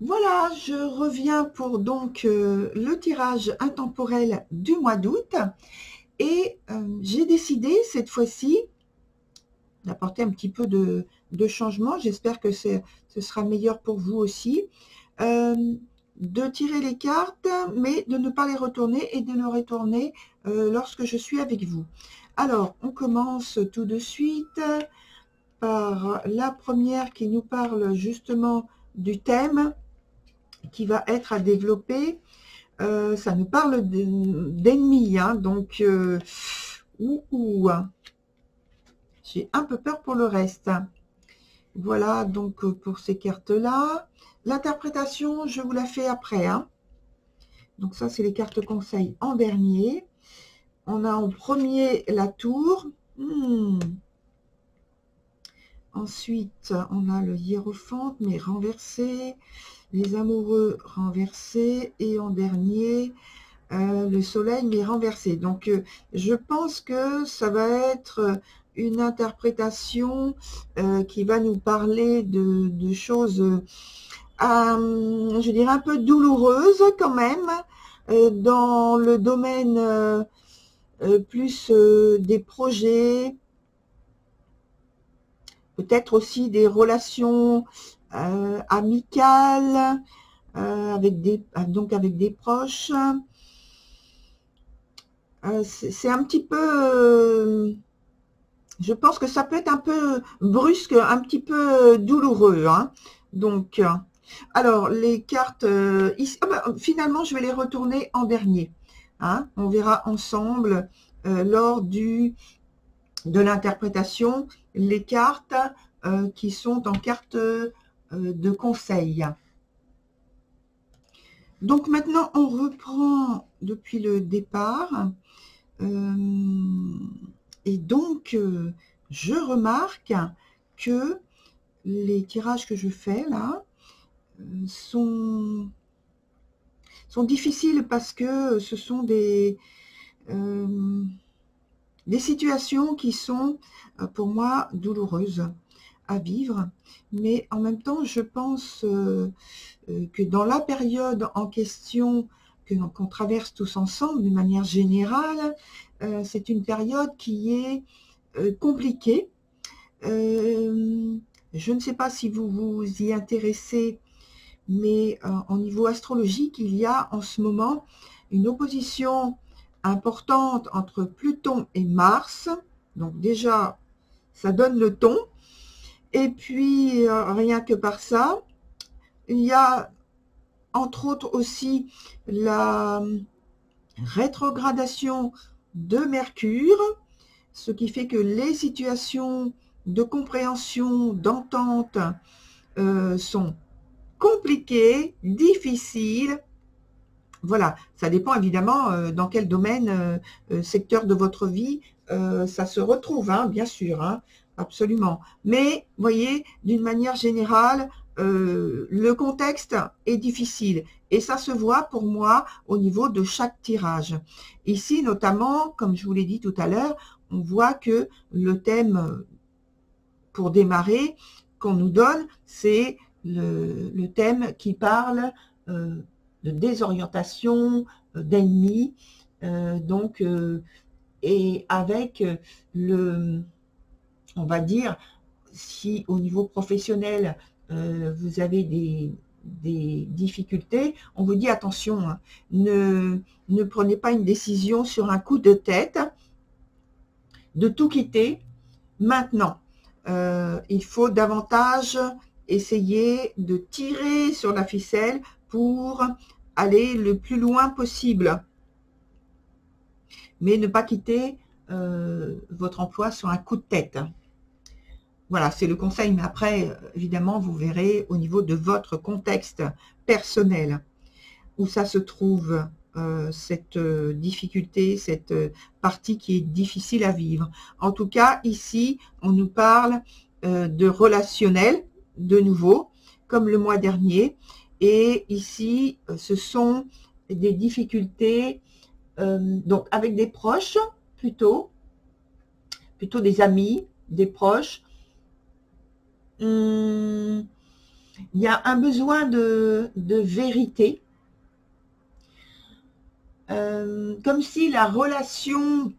Voilà, je reviens pour donc le tirage intemporel du mois d'août et j'ai décidé cette fois-ci d'apporter un petit peu de changement. J'espère que ce sera meilleur pour vous aussi. Euh, de tirer les cartes, mais de ne pas les retourner et de les retourner lorsque je suis avec vous. Alors, on commence tout de suite par la première qui nous parle justement du thème qui va être à développer. Ça nous parle d'ennemis, hein, donc j'ai un peu peur pour le reste. Voilà donc pour ces cartes-là. L'interprétation, je vous la fais après, hein. Donc ça, c'est les cartes conseils en dernier. On a en premier la tour. Ensuite, on a le hiérophante, mais renversé. Les amoureux renversés. Et en dernier, le soleil, mais renversé. Donc, je pense que ça va être une interprétation qui va nous parler de choses, je dirais, un peu douloureuses quand même, dans le domaine plus des projets, peut-être aussi des relations amicales, avec des proches. C'est un petit peu, je pense que ça peut être un peu brusque, un petit peu douloureux, hein. Donc, alors les cartes ici, finalement, je vais les retourner en dernier, hein. On verra ensemble lors de l'interprétation les cartes qui sont en cartes de conseil. Donc maintenant, on reprend depuis le départ. Et donc, je remarque que les tirages que je fais là sont difficiles parce que ce sont des situations qui sont pour moi douloureuses à vivre. Mais en même temps, je pense que dans la période en question qu'on traverse tous ensemble d'une manière générale, c'est une période qui est compliquée. Je ne sais pas si vous vous y intéressez, mais au niveau astrologique, il y a en ce moment une opposition importante entre Pluton et Mars. Donc déjà, ça donne le ton. Et puis, rien que par ça, il y a entre autres aussi la rétrogradation de Mercure, ce qui fait que les situations de compréhension, d'entente sont compliquées, difficiles. Voilà, ça dépend évidemment dans quel domaine, secteur de votre vie ça se retrouve, hein, bien sûr, hein, absolument. Mais, voyez, d'une manière générale, le contexte est difficile et ça se voit pour moi au niveau de chaque tirage. Ici, notamment, comme je vous l'ai dit tout à l'heure, on voit que le thème pour démarrer qu'on nous donne, c'est le thème qui parle de désorientation, d'ennemis, donc et avec on va dire, si au niveau professionnel vous avez des difficultés, on vous dit attention, hein, ne prenez pas une décision sur un coup de tête, de tout quitter maintenant. Il faut davantage essayer de tirer sur la ficelle pour aller le plus loin possible, mais ne pas quitter votre emploi sur un coup de tête. Voilà, c'est le conseil, mais après, évidemment, vous verrez au niveau de votre contexte personnel où ça se trouve, cette difficulté, cette partie qui est difficile à vivre. En tout cas, ici, on nous parle de relationnel, de nouveau, comme le mois dernier. Et ici, ce sont des difficultés, donc avec des proches, plutôt des amis, des proches. Il y a un besoin de vérité, comme si la relation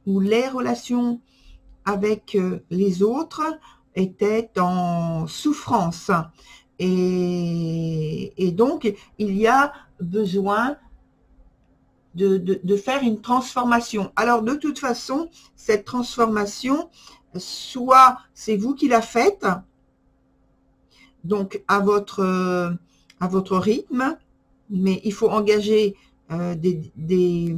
ou les relations avec les autres étaient en souffrance. Et donc, il y a besoin de faire une transformation. Alors, de toute façon, cette transformation, soit c'est vous qui la faites, donc à votre rythme, mais il faut engager des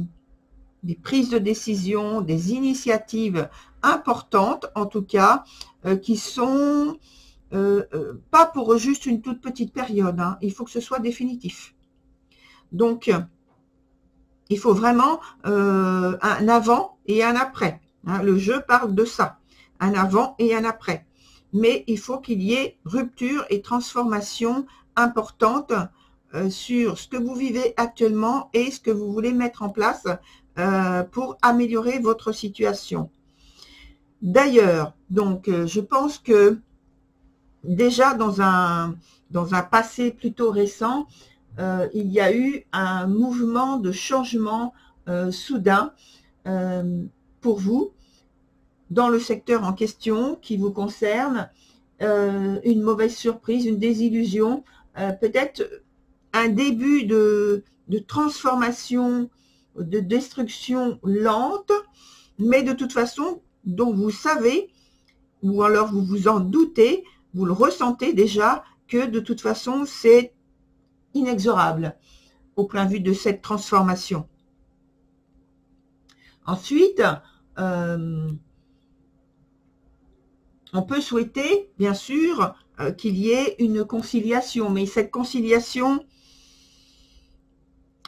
prises de décision, des initiatives importantes, en tout cas, qui sont pas pour juste une toute petite période, hein. Il faut que ce soit définitif. Donc, il faut vraiment un avant et un après, hein. Le jeu parle de ça, un avant et un après. Mais il faut qu'il y ait rupture et transformation importante sur ce que vous vivez actuellement et ce que vous voulez mettre en place pour améliorer votre situation. D'ailleurs, donc, je pense que déjà dans un passé plutôt récent, il y a eu un mouvement de changement soudain pour vous dans le secteur en question qui vous concerne, une mauvaise surprise, une désillusion, peut-être un début de transformation, de destruction lente, mais de toute façon, dont vous savez, ou alors vous vous en doutez, vous le ressentez déjà, que de toute façon, c'est inexorable au point de vue de cette transformation. Ensuite, on peut souhaiter, bien sûr, qu'il y ait une conciliation, mais cette conciliation,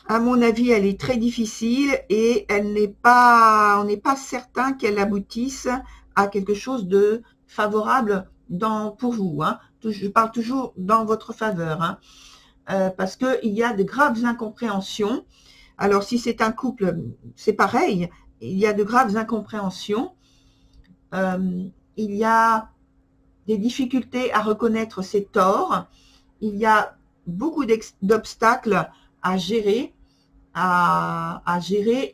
à mon avis, elle est très difficile et on n'est pas certain qu'elle aboutisse à quelque chose de favorable pour vous, hein. Je parle toujours dans votre faveur, hein, parce qu'il y a de graves incompréhensions. Alors, si c'est un couple, c'est pareil, il y a de graves incompréhensions. Il y a des difficultés à reconnaître ses torts. Il y a beaucoup d'obstacles à gérer,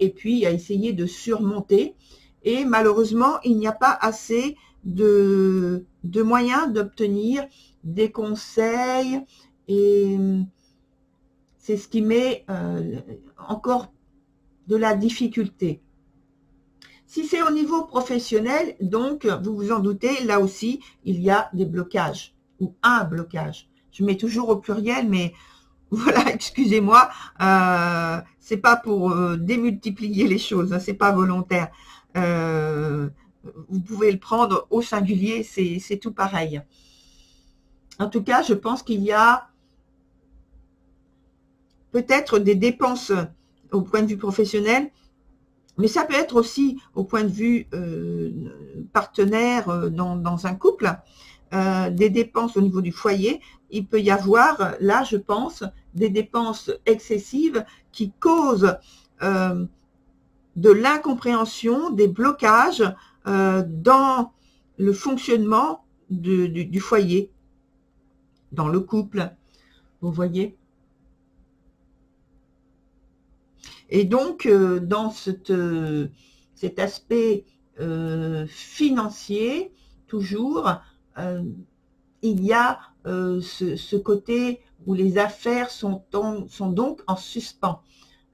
et puis à essayer de surmonter. Et malheureusement, il n'y a pas assez de moyens d'obtenir des conseils, et c'est ce qui met encore de la difficulté. Si c'est au niveau professionnel, donc, vous vous en doutez, là aussi, il y a des blocages, ou un blocage. Je mets toujours au pluriel, mais voilà, excusez-moi, c'est pas pour démultiplier les choses, hein, c'est pas volontaire. Vous pouvez le prendre au singulier, c'est tout pareil. En tout cas, je pense qu'il y a peut-être des dépenses au point de vue professionnel, mais ça peut être aussi au point de vue partenaire dans un couple, des dépenses au niveau du foyer. Il peut y avoir, là, je pense, des dépenses excessives qui causent de l'incompréhension, des blocages dans le fonctionnement du foyer, dans le couple, vous voyez. Et donc, dans cet aspect financier, toujours, il y a ce côté où les affaires sont donc en suspens.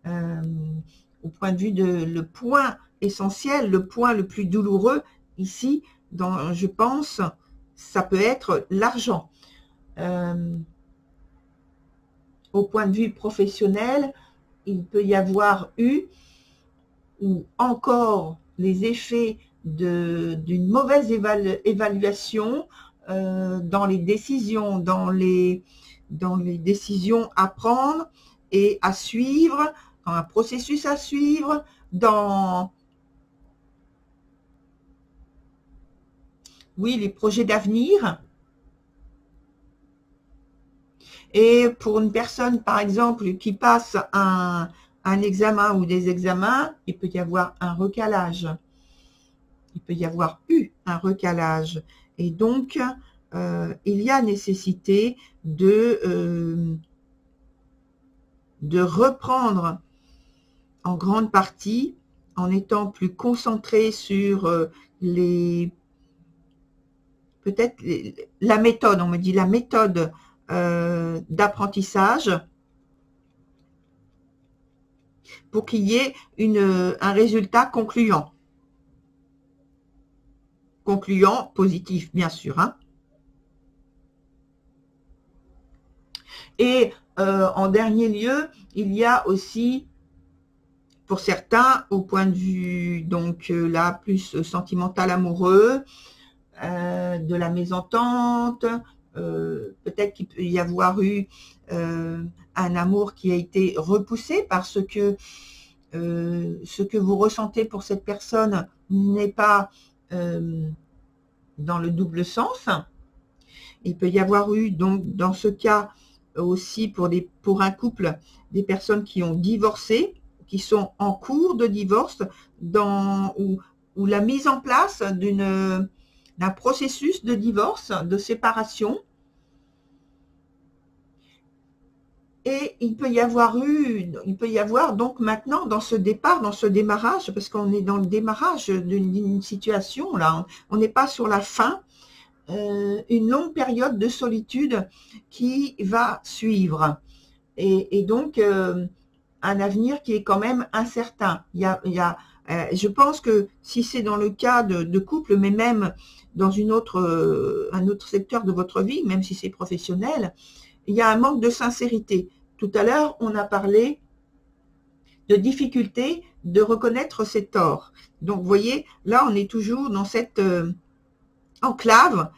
Au point de vue le point essentiel, le point le plus douloureux ici, je pense, ça peut être l'argent. Au point de vue professionnel, il peut y avoir eu ou encore les effets d'une mauvaise évaluation dans les décisions, dans les décisions à prendre et à suivre, dans un processus à suivre, dans les projets d'avenir. Et pour une personne, par exemple, qui passe un examen ou des examens, il peut y avoir un recalage. Il peut y avoir eu un recalage. Et donc, il y a nécessité de reprendre en grande partie, en étant plus concentré sur peut-être la méthode, on me dit la méthode d'apprentissage, pour qu'il y ait un résultat concluant. Concluant, positif, bien sûr. Hein. Et en dernier lieu, il y a aussi, pour certains, au point de vue, donc là, plus sentimental, amoureux, de la mésentente, peut-être qu'il peut y avoir eu un amour qui a été repoussé parce que ce que vous ressentez pour cette personne n'est pas dans le double sens. Il peut y avoir eu, donc, dans ce cas aussi, pour un couple, des personnes qui ont divorcé, qui sont en cours de divorce, ou la mise en place d'un processus de divorce, de séparation. Et il peut y avoir donc maintenant dans ce démarrage, parce qu'on est dans le démarrage d'une situation là, on n'est pas sur la fin, une longue période de solitude qui va suivre. Et donc un avenir qui est quand même incertain. Je pense que si c'est dans le cas de couple, mais même dans un autre secteur de votre vie, même si c'est professionnel, il y a un manque de sincérité. Tout à l'heure, on a parlé de difficulté de reconnaître ses torts. Donc, vous voyez, là, on est toujours dans cette enclave,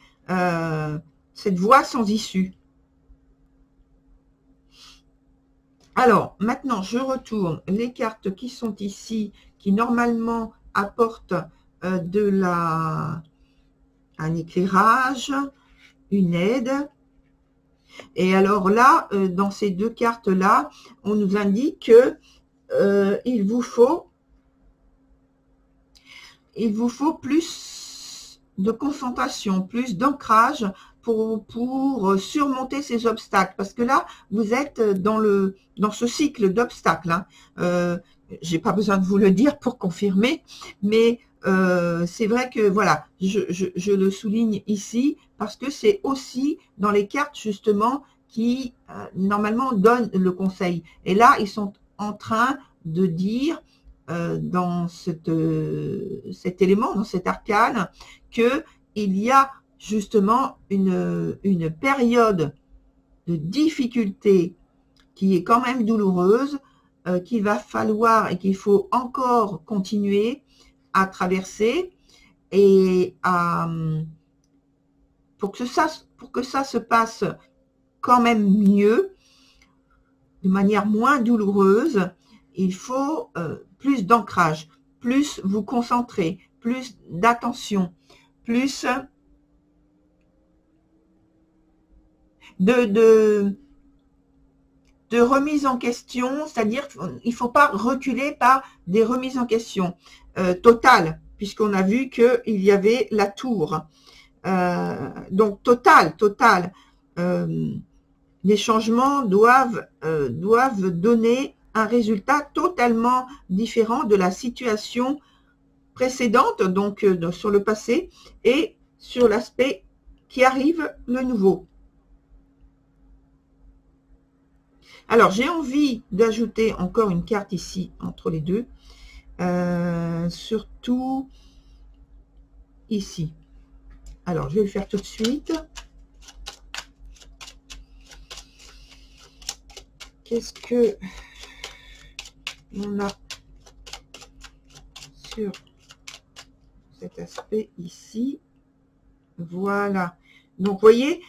cette voie sans issue. Alors, maintenant, je retourne les cartes qui sont ici, qui normalement apportent un éclairage, une aide. Et alors là, dans ces deux cartes-là, on nous indique que il vous faut plus de concentration, plus d'ancrage pour surmonter ces obstacles. Parce que là, vous êtes dans ce cycle d'obstacles. Hein. J'ai pas besoin de vous le dire pour confirmer, mais c'est vrai que voilà, je le souligne ici parce que c'est aussi dans les cartes justement qui normalement donnent le conseil. Et là, ils sont en train de dire dans cet élément, dans cet arcane, que il y a justement une période de difficulté qui est quand même douloureuse, qu'il va falloir et qu'il faut encore continuer à traverser et pour que ça se passe quand même mieux, de manière moins douloureuse, il faut plus d'ancrage, plus vous concentrer, plus d'attention, plus de remise en question, c'est-à-dire qu'il ne faut pas reculer par des remises en question totales, puisqu'on a vu qu'il y avait la tour. Donc total. Les changements doivent donner un résultat totalement différent de la situation précédente, donc sur le passé, et sur l'aspect qui arrive, le nouveau. Alors, j'ai envie d'ajouter encore une carte ici, entre les deux, surtout ici. Alors, je vais le faire tout de suite. Qu'est-ce que on a sur cet aspect ici? Voilà. Donc, vous voyez,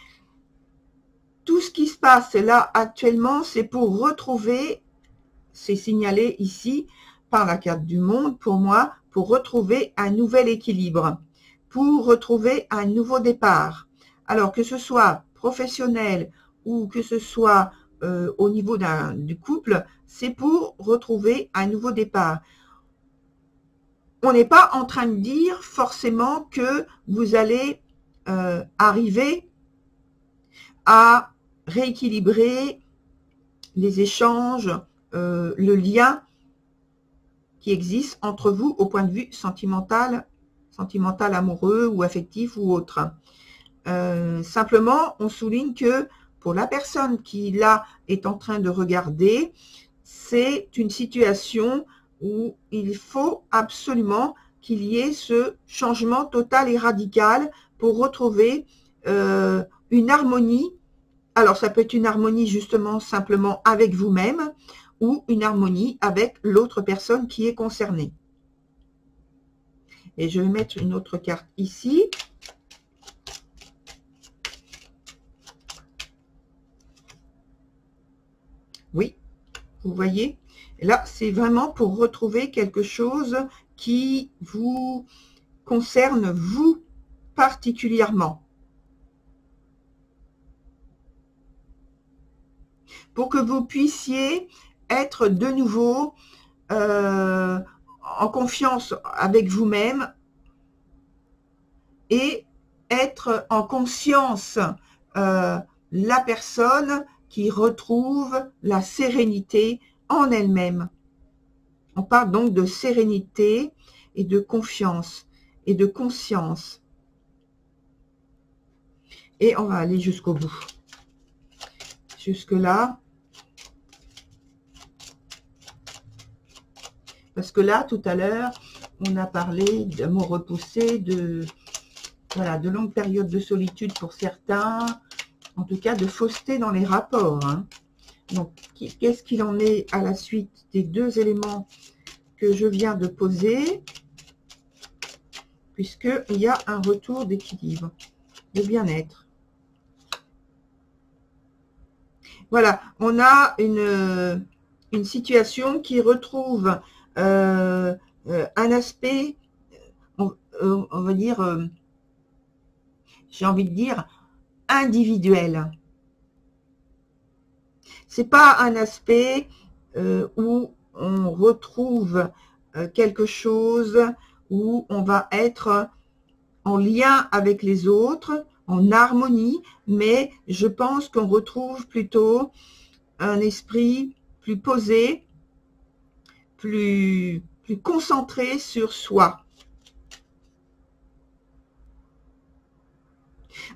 tout ce qui se passe là actuellement, c'est pour retrouver, c'est signalé ici par la carte du monde pour moi, pour retrouver un nouvel équilibre, pour retrouver un nouveau départ. Alors que ce soit professionnel ou que ce soit au niveau du couple, c'est pour retrouver un nouveau départ. On n'est pas en train de dire forcément que vous allez arriver à rééquilibrer les échanges, le lien qui existe entre vous au point de vue sentimental, amoureux ou affectif ou autre. Simplement, on souligne que pour la personne qui là est en train de regarder, c'est une situation où il faut absolument qu'il y ait ce changement total et radical pour retrouver une harmonie. Alors, ça peut être une harmonie justement simplement avec vous-même ou une harmonie avec l'autre personne qui est concernée. Et je vais mettre une autre carte ici. Oui, vous voyez, là, c'est vraiment pour retrouver quelque chose qui vous concerne, vous, particulièrement. Pour que vous puissiez être de nouveau en confiance avec vous-même et être en conscience la personne qui retrouve la sérénité en elle-même. On parle donc de sérénité et de confiance et de conscience. Et on va aller jusqu'au bout. Jusque-là. Parce que là, tout à l'heure, on a parlé d'amour repoussé, de longues périodes de solitude pour certains, en tout cas de fausseté dans les rapports. Hein. Donc, qu'est-ce qu'il en est à la suite des deux éléments que je viens de poser, puisqu'il y a un retour d'équilibre, de bien-être. Voilà, on a une situation qui retrouve un aspect, on va dire, j'ai envie de dire, individuel. C'est pas un aspect où on retrouve quelque chose où on va être en lien avec les autres, en harmonie, mais je pense qu'on retrouve plutôt un esprit plus posé, plus concentré sur soi.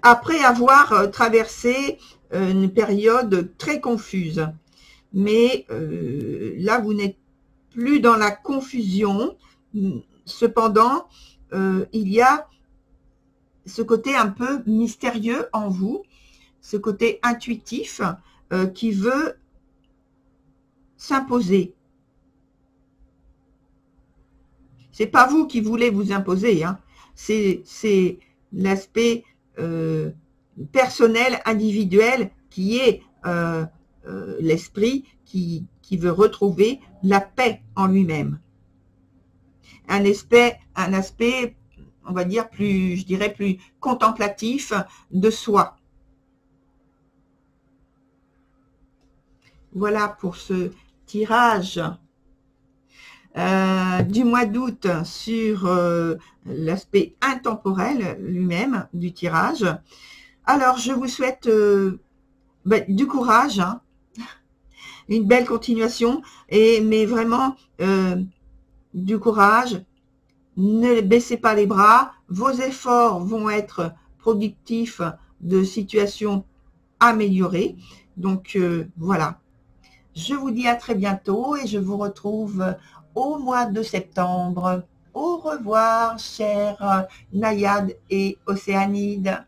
Après avoir traversé une période très confuse. Mais là, vous n'êtes plus dans la confusion. Cependant, il y a ce côté un peu mystérieux en vous, ce côté intuitif qui veut s'imposer. C'est pas vous qui voulez vous imposer, hein. C'est l'aspect personnel, individuel, qui est l'esprit qui veut retrouver la paix en lui-même. Un aspect, on va dire, plus, je dirais, plus contemplatif de soi. Voilà pour ce tirage du mois d'août sur l'aspect intemporel lui-même du tirage. Alors, je vous souhaite du courage, hein, une belle continuation, mais vraiment du courage. Ne baissez pas les bras. Vos efforts vont être productifs de situations améliorées. Donc, voilà. Je vous dis à très bientôt et je vous retrouve au mois de septembre. Au revoir, chers Naïades et Océanides.